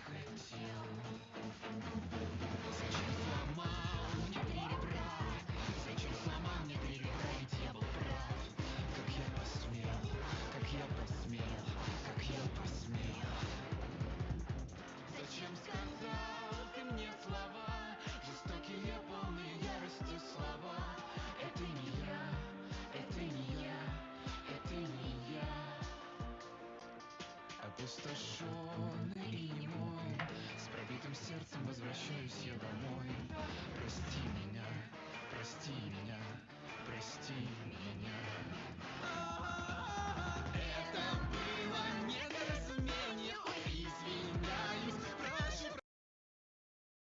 хотел. Зачем сломал мне 3 ребра? Зачем сломал мне 3 ребра? Ведь я был прав. Как я посмел, как я посмел, как я посмел. Зачем сказал ты мне слова, жестокие, полные ярости слова? Это не я, это не я, это не я. Опустошенный и немой, с пробитым сердцем возвращаюсь я